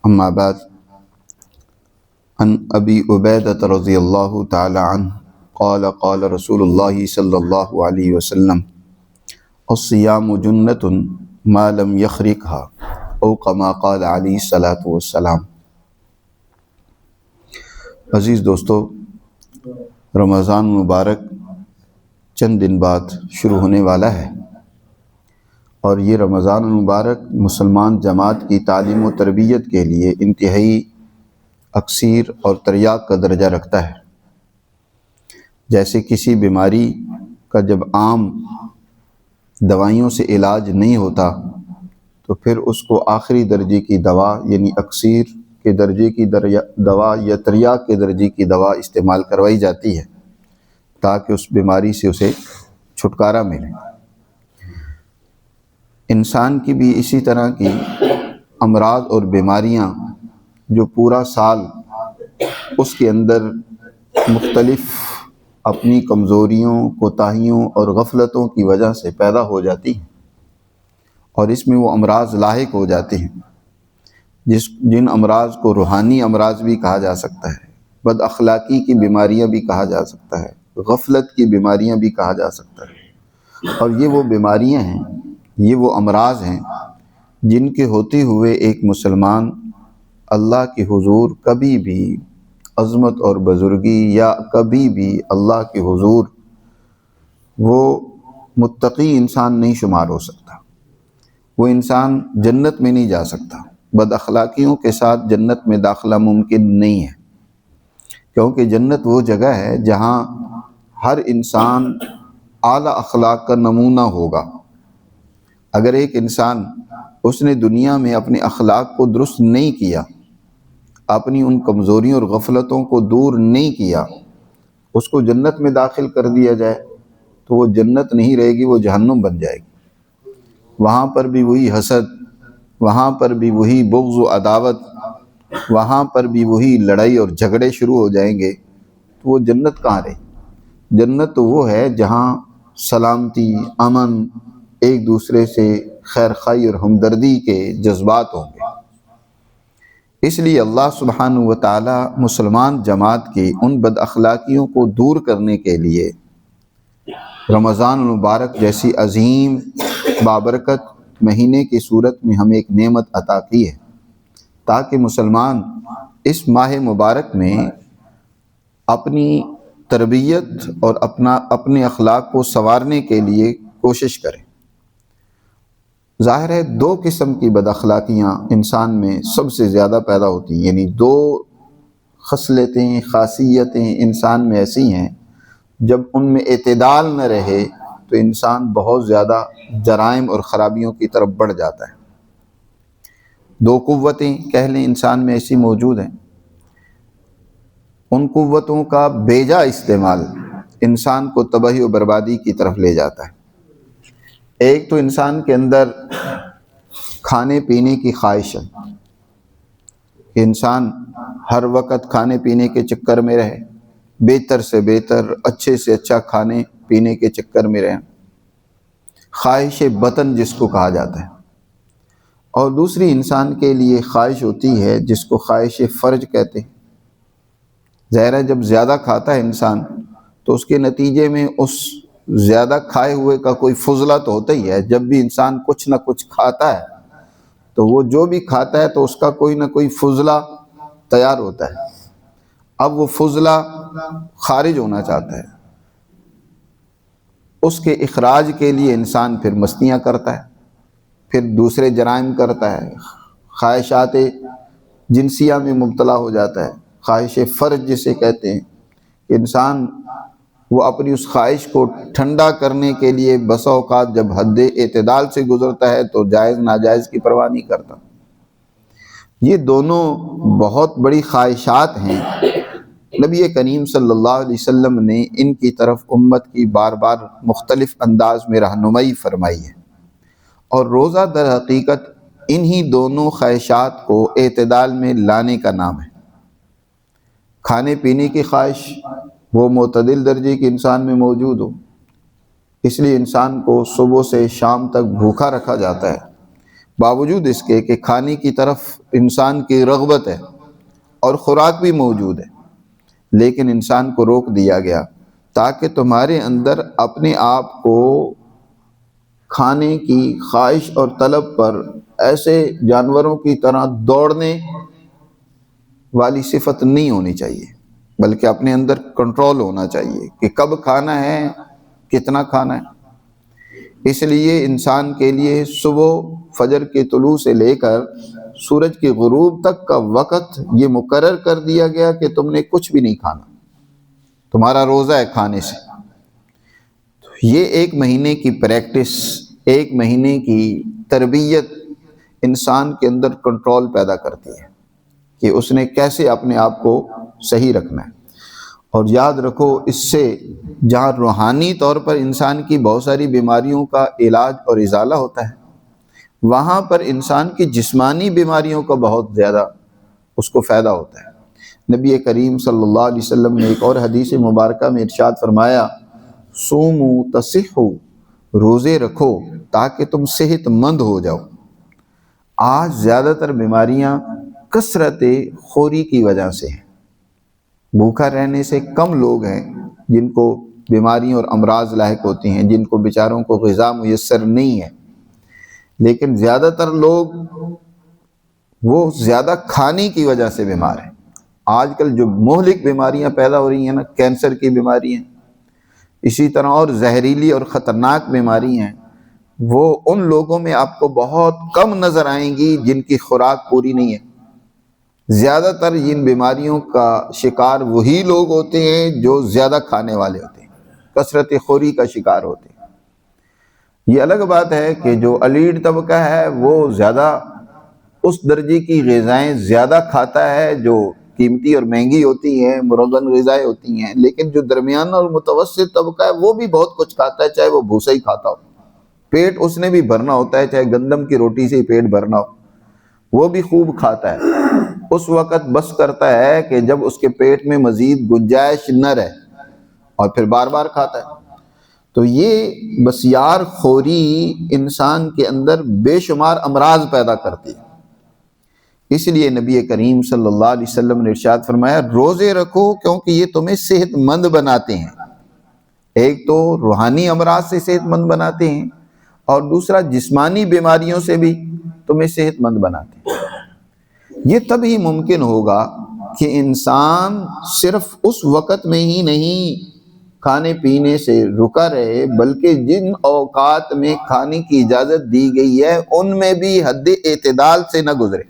اما بعد عن ابی عبیدہ رضی اللہ تعالی عنہ قال قال رسول اللہ صلی اللہ علیہ وسلم الصیام جنۃ ما لم یخرقها او کما قال علیہ الصلاۃ والسلام۔ عزیز دوستو، رمضان مبارک چند دن بعد شروع ہونے والا ہے، اور یہ رمضان المبارک مسلمان جماعت کی تعلیم و تربیت کے لیے انتہائی اکثیر اور تریاق کا درجہ رکھتا ہے۔ جیسے کسی بیماری کا جب عام دوائیوں سے علاج نہیں ہوتا تو پھر اس کو آخری درجے کی دوا یعنی اکثیر کے درجے کی دوا یا تریاق کے درجے کی دوا استعمال کروائی جاتی ہے تاکہ اس بیماری سے اسے چھٹکارا ملے۔ انسان کی بھی اسی طرح کی امراض اور بیماریاں جو پورا سال اس کے اندر مختلف اپنی کمزوریوں، کوتاہیوں اور غفلتوں کی وجہ سے پیدا ہو جاتی ہیں، اور اس میں وہ امراض لاحق ہو جاتے ہیں جن امراض کو روحانی امراض بھی کہا جا سکتا ہے، بد اخلاقی کی بیماریاں بھی کہا جا سکتا ہے، غفلت کی بیماریاں بھی کہا جا سکتا ہے۔ اور یہ وہ بیماریاں ہیں، یہ وہ امراض ہیں جن کے ہوتے ہوئے ایک مسلمان اللہ کے حضور کبھی بھی عظمت اور بزرگی یا کبھی بھی اللہ کے حضور وہ متقی انسان نہیں شمار ہو سکتا، وہ انسان جنت میں نہیں جا سکتا، بد اخلاقیوں کے ساتھ جنت میں داخلہ ممکن نہیں ہے، کیونکہ جنت وہ جگہ ہے جہاں ہر انسان اعلیٰ اخلاق کا نمونہ ہوگا۔ اگر ایک انسان اس نے دنیا میں اپنے اخلاق کو درست نہیں کیا، اپنی ان کمزوریوں اور غفلتوں کو دور نہیں کیا، اس کو جنت میں داخل کر دیا جائے تو وہ جنت نہیں رہے گی، وہ جہنم بن جائے گی۔ وہاں پر بھی وہی حسد، وہاں پر بھی وہی بغض و عداوت، وہاں پر بھی وہی لڑائی اور جھگڑے شروع ہو جائیں گے، تو وہ جنت کہاں رہی؟ جنت تو وہ ہے جہاں سلامتی، امن، ایک دوسرے سے خیر خواہی اور ہمدردی کے جذبات ہوں گے۔ اس لیے اللہ سبحانہ و تعالی مسلمان جماعت کی ان بد اخلاقیوں کو دور کرنے کے لیے رمضان المبارک جیسی عظیم بابرکت مہینے کی صورت میں ہمیں ایک نعمت عطا کی ہے، تاکہ مسلمان اس ماہ مبارک میں اپنی تربیت اور اپنے اخلاق کو سنوارنے کے لیے کوشش کریں۔ ظاہر ہے دو قسم کی بد اخلاقیاں انسان میں سب سے زیادہ پیدا ہوتی ہیں، یعنی دو خصلتیں، خاصیتیں انسان میں ایسی ہیں جب ان میں اعتدال نہ رہے تو انسان بہت زیادہ جرائم اور خرابیوں کی طرف بڑھ جاتا ہے۔ دو قوتیں کہہ لیں انسان میں ایسی موجود ہیں، ان قوتوں کا بیجا استعمال انسان کو تباہی و بربادی کی طرف لے جاتا ہے۔ ایک تو انسان کے اندر کھانے پینے کی خواہش ہے کہ انسان ہر وقت کھانے پینے کے چکر میں رہے، بہتر سے بہتر، اچھے سے اچھا کھانے پینے کے چکر میں رہے، خواہش بطن جس کو کہا جاتا ہے۔ اور دوسری انسان کے لیے خواہش ہوتی ہے جس کو خواہش فرج کہتے ہیں۔ ظاہر ہے جب زیادہ کھاتا ہے انسان تو اس کے نتیجے میں اس زیادہ کھائے ہوئے کا کوئی فضلہ تو ہوتا ہی ہے۔ جب بھی انسان کچھ نہ کچھ کھاتا ہے تو وہ جو بھی کھاتا ہے تو اس کا کوئی نہ کوئی فضلہ تیار ہوتا ہے۔ اب وہ فضلہ خارج ہونا چاہتا ہے، اس کے اخراج کے لیے انسان پھر مستیاں کرتا ہے، پھر دوسرے جرائم کرتا ہے، خواہشات جنسیہ میں مبتلا ہو جاتا ہے، خواہش فرج جسے کہتے ہیں۔ انسان وہ اپنی اس خواہش کو ٹھنڈا کرنے کے لیے بسا اوقات جب حد اعتدال سے گزرتا ہے تو جائز ناجائز کی پرواہ نہیں کرتا۔ یہ دونوں بہت بڑی خواہشات ہیں، نبی کریم صلی اللہ علیہ وسلم نے ان کی طرف امت کی بار بار مختلف انداز میں رہنمائی فرمائی ہے، اور روزہ در حقیقت انہی دونوں خواہشات کو اعتدال میں لانے کا نام ہے۔ کھانے پینے کی خواہش وہ معتدل درجے کے انسان میں موجود ہو، اس لیے انسان کو صبح سے شام تک بھوکا رکھا جاتا ہے، باوجود اس کے کہ کھانے کی طرف انسان کی رغبت ہے اور خوراک بھی موجود ہے، لیکن انسان کو روک دیا گیا تاکہ تمہارے اندر اپنے آپ کو کھانے کی خواہش اور طلب پر ایسے جانوروں کی طرح دوڑنے والی صفت نہیں ہونی چاہیے، بلکہ اپنے اندر کنٹرول ہونا چاہیے کہ کب کھانا ہے، کتنا کھانا ہے۔ اس لیے انسان کے لیے صبح فجر کے طلوع سے لے کر سورج کے غروب تک کا وقت یہ مقرر کر دیا گیا کہ تم نے کچھ بھی نہیں کھانا، تمہارا روزہ ہے کھانے سے۔ یہ ایک مہینے کی پریکٹس، ایک مہینے کی تربیت انسان کے اندر کنٹرول پیدا کرتی ہے کہ اس نے کیسے اپنے آپ کو صحیح رکھنا ہے۔ اور یاد رکھو، اس سے جہاں روحانی طور پر انسان کی بہت ساری بیماریوں کا علاج اور ازالہ ہوتا ہے، وہاں پر انسان کی جسمانی بیماریوں کا بہت زیادہ اس کو فائدہ ہوتا ہے۔ نبی کریم صلی اللہ علیہ وسلم نے ایک اور حدیث مبارکہ میں ارشاد فرمایا، صوموا تصحوا، روزے رکھو تاکہ تم صحت مند ہو جاؤ۔ آج زیادہ تر بیماریاں کثرت خوری کی وجہ سے ہیں۔ بھوکا رہنے سے کم لوگ ہیں جن کو بیماریاں اور امراض لاحق ہوتی ہیں، جن کو بیچاروں کو غذا میسر نہیں ہے، لیکن زیادہ تر لوگ وہ زیادہ کھانے کی وجہ سے بیمار ہیں۔ آج کل جو مہلک بیماریاں پیدا ہو رہی ہیں نا، کینسر کی بیماری ہیں، اسی طرح اور زہریلی اور خطرناک بیماری ہیں، وہ ان لوگوں میں آپ کو بہت کم نظر آئیں گی جن کی خوراک پوری نہیں ہے۔ زیادہ تر ان بیماریوں کا شکار وہی لوگ ہوتے ہیں جو زیادہ کھانے والے ہوتے ہیں، کثرت خوری کا شکار ہوتے ہیں۔ یہ الگ بات ہے کہ جو الیٹ طبقہ ہے وہ زیادہ اس درجے کی غذائیں زیادہ کھاتا ہے جو قیمتی اور مہنگی ہوتی ہیں، مرغن غذائیں ہوتی ہیں، لیکن جو درمیانہ اور متوسط طبقہ ہے وہ بھی بہت کچھ کھاتا ہے، چاہے وہ بھوسا ہی کھاتا ہو، پیٹ اس نے بھی بھرنا ہوتا ہے، چاہے گندم کی روٹی سے ہی پیٹ بھرنا ہو، وہ بھی خوب کھاتا ہے۔ اس وقت بس کرتا ہے کہ جب اس کے پیٹ میں مزید گنجائش نہ رہے، اور پھر بار بار کھاتا ہے۔ تو یہ بسیار خوری انسان کے اندر بے شمار امراض پیدا کرتی ہے۔ اس لیے نبی کریم صلی اللہ علیہ وسلم نے ارشاد فرمایا، روزے رکھو کیونکہ یہ تمہیں صحت مند بناتے ہیں۔ ایک تو روحانی امراض سے صحت مند بناتے ہیں، اور دوسرا جسمانی بیماریوں سے بھی تمہیں صحت مند بناتے ہیں۔ یہ تبھی ممکن ہوگا کہ انسان صرف اس وقت میں ہی نہیں کھانے پینے سے رکا رہے، بلکہ جن اوقات میں کھانے کی اجازت دی گئی ہے ان میں بھی حد اعتدال سے نہ گزرے۔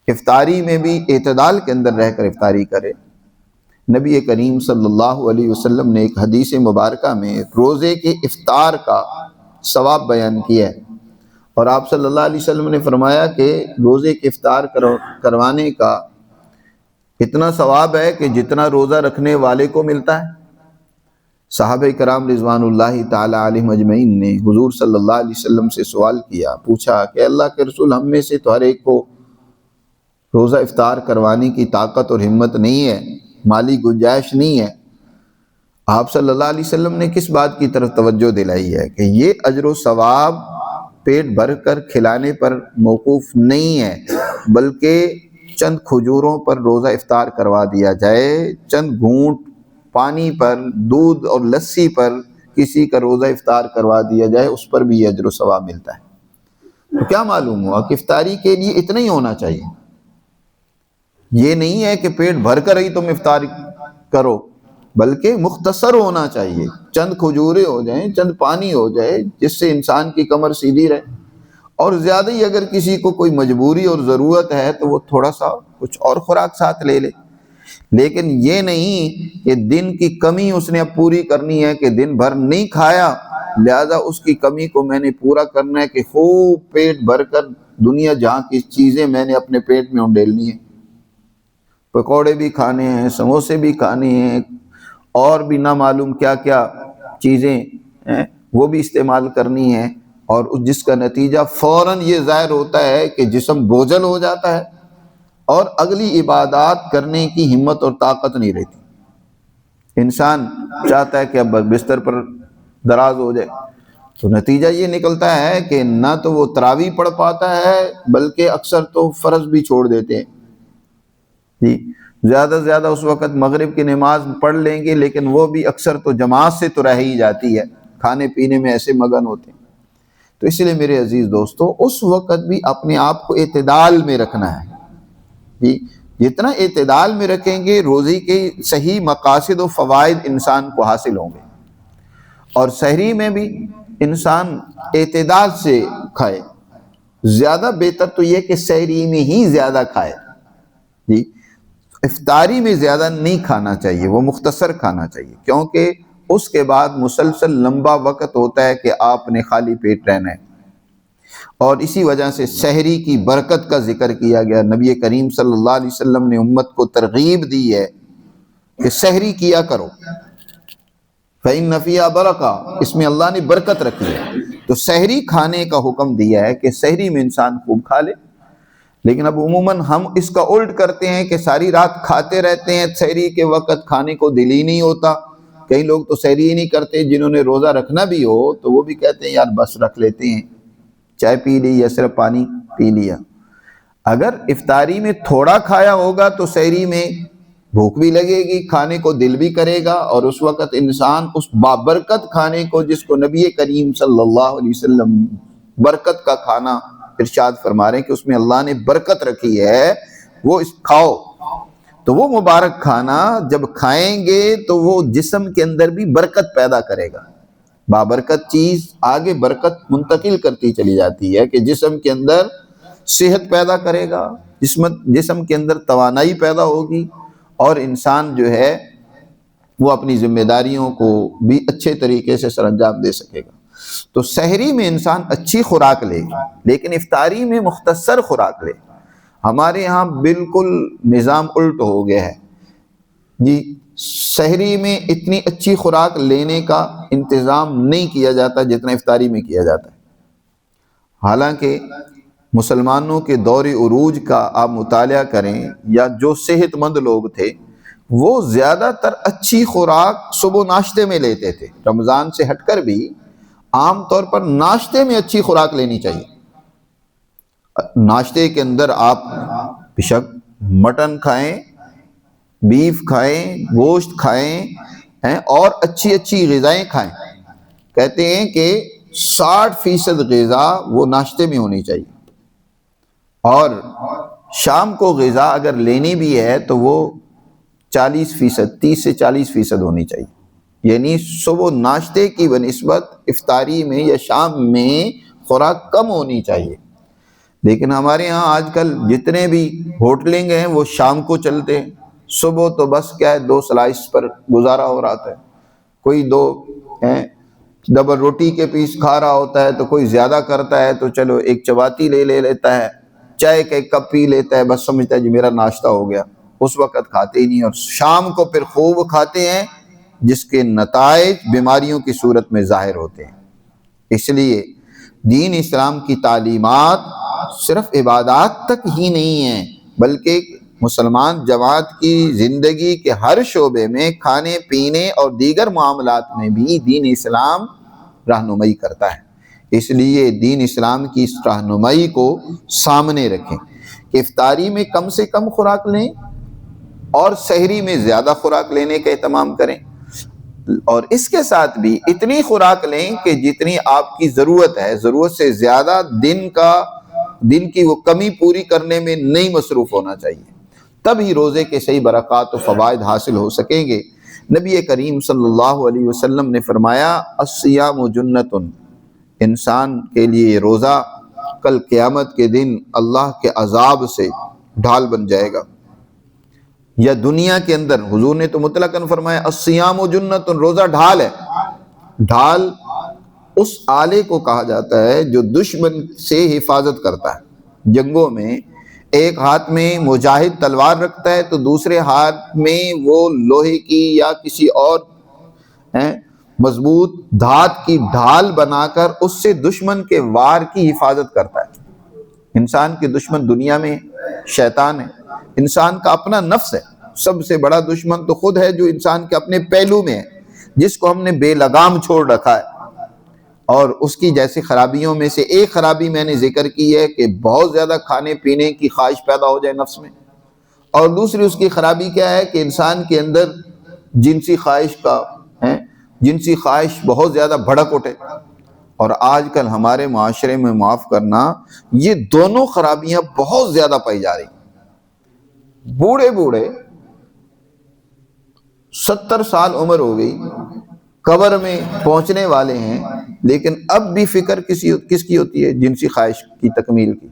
افطاری میں بھی اعتدال کے اندر رہ کر افطاری کرے۔ نبی کریم صلی اللہ علیہ وسلم نے ایک حدیث مبارکہ میں روزے کے افطار کا ثواب بیان کیا ہے، اور آپ صلی اللہ علیہ وسلم نے فرمایا کہ روزے کے افطار کروانے کا اتنا ثواب ہے کہ جتنا روزہ رکھنے والے کو ملتا ہے۔ صحابہ کرام رضوان اللہ تعالی علیہم اجمعین نے حضور صلی اللہ علیہ وسلم سے سوال کیا، پوچھا کہ اللہ کے رسول، ہم میں سے تو ہر ایک کو روزہ افطار کروانے کی طاقت اور ہمت نہیں ہے، مالی گنجائش نہیں ہے۔ آپ صلی اللہ علیہ وسلم نے کس بات کی طرف توجہ دلائی ہے کہ یہ اجر و ثواب پیٹ بھر کر کھلانے پر موقوف نہیں ہے، بلکہ چند کھجوروں پر روزہ افطار کروا دیا جائے، چند گھونٹ پانی پر، دودھ اور لسی پر کسی کا روزہ افطار کروا دیا جائے، اس پر بھی اجر و ثواب ملتا ہے۔ تو کیا معلوم ہوا کہ افطاری کے لیے اتنا ہی ہونا چاہیے۔ یہ نہیں ہے کہ پیٹ بھر کر ہی تم افطار کرو، بلکہ مختصر ہونا چاہیے، چند کھجورے ہو جائیں، چند پانی ہو جائے، جس سے انسان کی کمر سیدھی رہے۔ اور زیادہ ہی اگر کسی کو کوئی مجبوری اور ضرورت ہے تو وہ تھوڑا سا کچھ اور خوراک ساتھ لے لے، لیکن یہ نہیں کہ دن کی کمی اس نے اب پوری کرنی ہے کہ دن بھر نہیں کھایا، لہذا اس کی کمی کو میں نے پورا کرنا ہے کہ خوب پیٹ بھر کر دنیا جہاں کی چیزیں میں نے اپنے پیٹ میں انڈیلنی ہیں، پکوڑے بھی کھانے ہیں، سموسے بھی کھانے ہیں، اور بھی نہ معلوم کیا کیا چیزیں ہیں وہ بھی استعمال کرنی ہیں، اور جس کا نتیجہ فوراً یہ ظاہر ہوتا ہے کہ جسم بوجھل ہو جاتا ہے اور اگلی عبادات کرنے کی ہمت اور طاقت نہیں رہتی۔ انسان چاہتا ہے کہ اب بستر پر دراز ہو جائے، تو نتیجہ یہ نکلتا ہے کہ نہ تو وہ تراویح پڑھ پاتا ہے بلکہ اکثر تو فرض بھی چھوڑ دیتے ہیں جی. زیادہ سے زیادہ اس وقت مغرب کی نماز پڑھ لیں گے لیکن وہ بھی اکثر تو جماعت سے تو رہ ہی جاتی ہے، کھانے پینے میں ایسے مگن ہوتے ہیں. تو اس لیے میرے عزیز دوستو اس وقت بھی اپنے آپ کو اعتدال میں رکھنا ہے جی. جتنا اعتدال میں رکھیں گے روزے کے صحیح مقاصد و فوائد انسان کو حاصل ہوں گے. اور سحری میں بھی انسان اعتدال سے کھائے. زیادہ بہتر تو یہ کہ سحری میں ہی زیادہ کھائے جی. افطاری میں زیادہ نہیں کھانا چاہیے، وہ مختصر کھانا چاہیے، کیونکہ اس کے بعد مسلسل لمبا وقت ہوتا ہے کہ آپ نے خالی پیٹ رہنا ہے. اور اسی وجہ سے سحری کی برکت کا ذکر کیا گیا. نبی کریم صلی اللہ علیہ وسلم نے امت کو ترغیب دی ہے کہ سحری کیا کرو، فَإِنَّ فِيهَا بَرَكَةٌ، اس میں اللہ نے برکت رکھی ہے. تو سحری کھانے کا حکم دیا ہے کہ سحری میں انسان خوب کھا لے. لیکن اب عموماً ہم اس کا الٹ کرتے ہیں کہ ساری رات کھاتے رہتے ہیں، سحری کے وقت کھانے کو دل ہی نہیں ہوتا. کئی لوگ تو سحری ہی نہیں کرتے، جنہوں نے روزہ رکھنا بھی ہو تو وہ بھی کہتے ہیں یار بس رکھ لیتے ہیں، چائے پی لی یا صرف پانی پی لیا. اگر افطاری میں تھوڑا کھایا ہوگا تو سحری میں بھوک بھی لگے گی، کھانے کو دل بھی کرے گا، اور اس وقت انسان اس بابرکت کھانے کو جس کو نبی کریم صلی اللہ علیہ وسلم برکت کا کھانا ارشاد فرما رہے ہیں کہ اس میں اللہ نے برکت رکھی ہے، وہ کھاؤ. تو وہ مبارک کھانا جب کھائیں گے تو وہ جسم کے اندر بھی برکت پیدا کرے گا. بابرکت چیز آگے برکت منتقل کرتی چلی جاتی ہے کہ جسم کے اندر صحت پیدا کرے گا، جسم کے اندر توانائی پیدا ہوگی، اور انسان جو ہے وہ اپنی ذمہ داریوں کو بھی اچھے طریقے سے سر انجام دے سکے گا. تو سحری میں انسان اچھی خوراک لے لیکن افطاری میں مختصر خوراک لے. ہمارے ہاں بالکل نظام الٹ ہو گیا ہے جی. سحری میں اتنی اچھی خوراک لینے کا انتظام نہیں کیا جاتا جتنا افطاری میں کیا جاتا ہے. حالانکہ مسلمانوں کے دور عروج کا آپ مطالعہ کریں یا جو صحت مند لوگ تھے وہ زیادہ تر اچھی خوراک صبح ناشتے میں لیتے تھے. رمضان سے ہٹ کر بھی عام طور پر ناشتے میں اچھی خوراک لینی چاہیے. ناشتے کے اندر آپ بشک مٹن کھائیں، بیف کھائیں، گوشت کھائیں اور اچھی اچھی غذائیں کھائیں. کہتے ہیں کہ 60% غذا وہ ناشتے میں ہونی چاہیے، اور شام کو غذا اگر لینی بھی ہے تو وہ 40%، 30 سے 40% ہونی چاہیے. یعنی صبح ناشتے کی بنسبت افطاری میں یا شام میں خوراک کم ہونی چاہیے. لیکن ہمارے ہاں آج کل جتنے بھی ہوٹلنگ ہیں وہ شام کو چلتے ہیں. صبح تو بس کیا ہے 2 سلائس پر گزارا ہو رہا ہے، کوئی 2 ڈبل روٹی کے پیس کھا رہا ہوتا ہے، تو کوئی زیادہ کرتا ہے تو چلو ایک چپاتی لے لیتا ہے، چائے کا 1 کپ پی لیتا ہے، بس سمجھتا ہے جی میرا ناشتہ ہو گیا. اس وقت کھاتے ہی نہیں، اور شام کو پھر خوب کھاتے ہیں جس کے نتائج بیماریوں کی صورت میں ظاہر ہوتے ہیں. اس لیے دین اسلام کی تعلیمات صرف عبادات تک ہی نہیں ہیں بلکہ مسلمان جماعت کی زندگی کے ہر شعبے میں کھانے پینے اور دیگر معاملات میں بھی دین اسلام رہنمائی کرتا ہے. اس لیے دین اسلام کی اس رہنمائی کو سامنے رکھیں کہ افطاری میں کم سے کم خوراک لیں اور سحری میں زیادہ خوراک لینے کا اہتمام کریں، اور اس کے ساتھ بھی اتنی خوراک لیں کہ جتنی آپ کی ضرورت ہے، ضرورت سے زیادہ دن کی وہ کمی پوری کرنے میں نہیں مصروف ہونا چاہیے. تب ہی روزے کے صحیح برکات و فوائد حاصل ہو سکیں گے. نبی کریم صلی اللہ علیہ وسلم نے فرمایا الصیام جنۃ، انسان کے لیے روزہ کل قیامت کے دن اللہ کے عذاب سے ڈھال بن جائے گا. یا دنیا کے اندر حضور نے تو مطلقاً فرمایا الصیام جنۃ، روزہ ڈھال ہے. ڈھال اس آلے کو کہا جاتا ہے جو دشمن سے حفاظت کرتا ہے. جنگوں میں ایک ہاتھ میں مجاہد تلوار رکھتا ہے تو دوسرے ہاتھ میں وہ لوہے کی یا کسی اور مضبوط دھات کی ڈھال بنا کر اس سے دشمن کے وار کی حفاظت کرتا ہے. انسان کے دشمن دنیا میں شیطان ہے، انسان کا اپنا نفس ہے. سب سے بڑا دشمن تو خود ہے جو انسان کے اپنے پہلو میں ہے، جس کو ہم نے بے لگام چھوڑ رکھا ہے. اور اس کی جیسے خرابیوں میں سے ایک خرابی میں نے ذکر کی ہے کہ بہت زیادہ کھانے پینے کی خواہش پیدا ہو جائے نفس میں، اور دوسری اس کی خرابی کیا ہے کہ انسان کے اندر جنسی خواہش بہت زیادہ بھڑک اٹھے۔ اور آج کل ہمارے معاشرے میں معاف کرنا یہ دونوں خرابیاں بہت زیادہ پائی جا رہی ہیں۔ بوڑھے 70 سال عمر ہو گئی، قبر میں پہنچنے والے ہیں، لیکن اب بھی فکر کس کی ہوتی ہے؟ جنسی خواہش کی تکمیل کی۔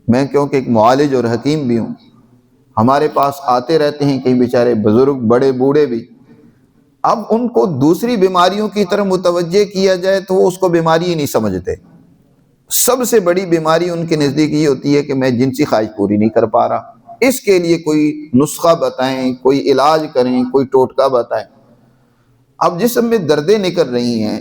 میں کیونکہ ایک معالج اور حکیم بھی ہوں، ہمارے پاس آتے رہتے ہیں کئی بیچارے بزرگ بڑے بوڑھے بھی، اب ان کو دوسری بیماریوں کی طرف متوجہ کیا جائے تو وہ اس کو بیماری ہی نہیں سمجھتے۔ سب سے بڑی بیماری ان کے نزدیک یہ ہوتی ہے کہ میں جنسی خواہش پوری نہیں کر پا رہا، اس کے لیے کوئی نسخہ بتائیں، کوئی علاج کریں، کوئی ٹوٹکا بتائیں۔ اب جسم میں دردیں نکل رہی ہیں،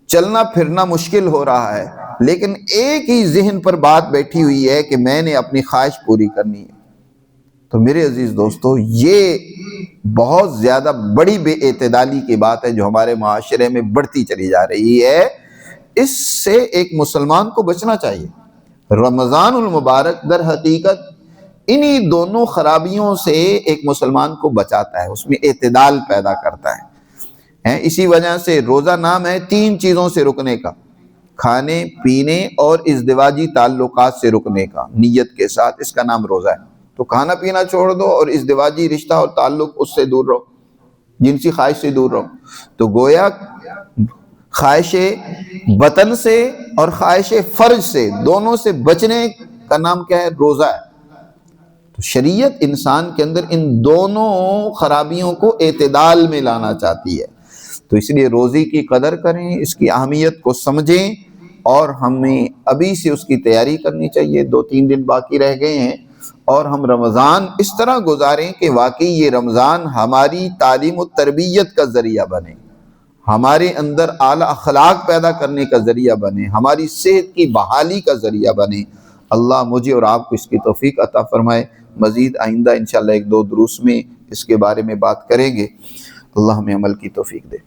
چلنا پھرنا مشکل ہو رہا ہے، لیکن ایک ہی ذہن پر بات بیٹھی ہوئی ہے کہ میں نے اپنی خواہش پوری کرنی ہے۔ تو میرے عزیز دوستو، یہ بہت زیادہ بڑی بے اعتدالی کی بات ہے جو ہمارے معاشرے میں بڑھتی چلی جا رہی ہے۔ اس سے ایک مسلمان کو بچنا چاہیے۔ رمضان المبارک در حقیقت انہی دونوں خرابیوں سے ایک مسلمان کو بچاتا ہے، اس میں اعتدال پیدا کرتا ہے۔ اسی وجہ سے روزہ نام ہے 3 چیزوں سے رکنے کا، کھانے پینے اور ازدواجی تعلقات سے رکنے کا، نیت کے ساتھ، اس کا نام روزہ ہے۔ تو کھانا پینا چھوڑ دو اور ازدواجی رشتہ اور تعلق اس سے دور رہو، جنسی خواہش سے دور رہو۔ تو گویا خواہش بطن سے اور خواہش فرج سے، دونوں سے بچنے کا نام کیا ہے؟ روزہ ہے۔ تو شریعت انسان کے اندر ان دونوں خرابیوں کو اعتدال میں لانا چاہتی ہے۔ تو اس لیے روزے کی قدر کریں، اس کی اہمیت کو سمجھیں، اور ہمیں ابھی سے اس کی تیاری کرنی چاہیے۔ 2-3 دن باقی رہ گئے ہیں، اور ہم رمضان اس طرح گزاریں کہ واقعی یہ رمضان ہماری تعلیم و تربیت کا ذریعہ بنے، ہمارے اندر اعلیٰ اخلاق پیدا کرنے کا ذریعہ بنے، ہماری صحت کی بحالی کا ذریعہ بنے۔ اللہ مجھے اور آپ کو اس کی توفیق عطا فرمائے۔ مزید آئندہ انشاءاللہ 1-2 دروس میں اس کے بارے میں بات کریں گے۔ اللہ ہمیں عمل کی توفیق دے۔